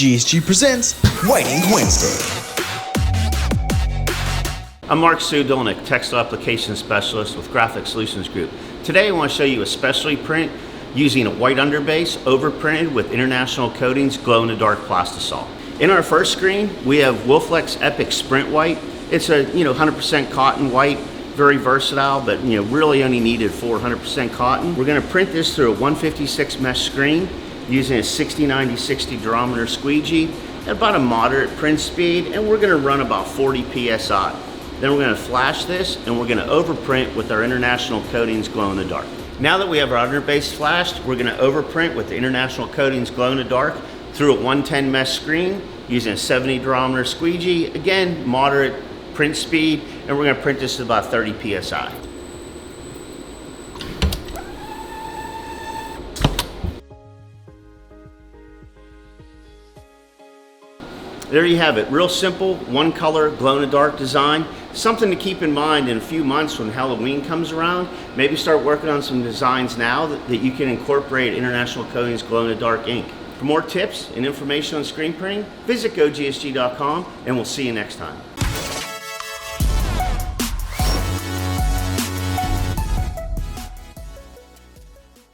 GSG presents White Ink Wednesday. I'm Mark Sudolnik, Textile Application Specialist with Graphic Solutions Group. Today I want to show you a specialty print using a white underbase overprinted with international coatings glow-in-the-dark plastisol. In our first screen we have Wolflex Epic Sprint White. It's a 100% cotton white, very versatile, but really only needed for 100% cotton. We're going to print this through a 156 mesh screen using a 60-90-60 durometer squeegee at about a moderate print speed, and we're going to run about 40 psi. Then we're going to flash this and we're going to overprint with our international coatings glow in the dark. Now that we have our underbase flashed, we're going to overprint with the international coatings glow in the dark through a 110 mesh screen using a 70 durometer squeegee. Again, moderate print speed, and we're going to print this at about 30 psi. There you have it, real simple, one color, glow-in-the-dark design. Something to keep in mind in a few months when Halloween comes around. Maybe start working on some designs now that you can incorporate international coatings glow-in-the-dark ink. For more tips and information on screen printing, visit gogsg.com, and we'll see you next time.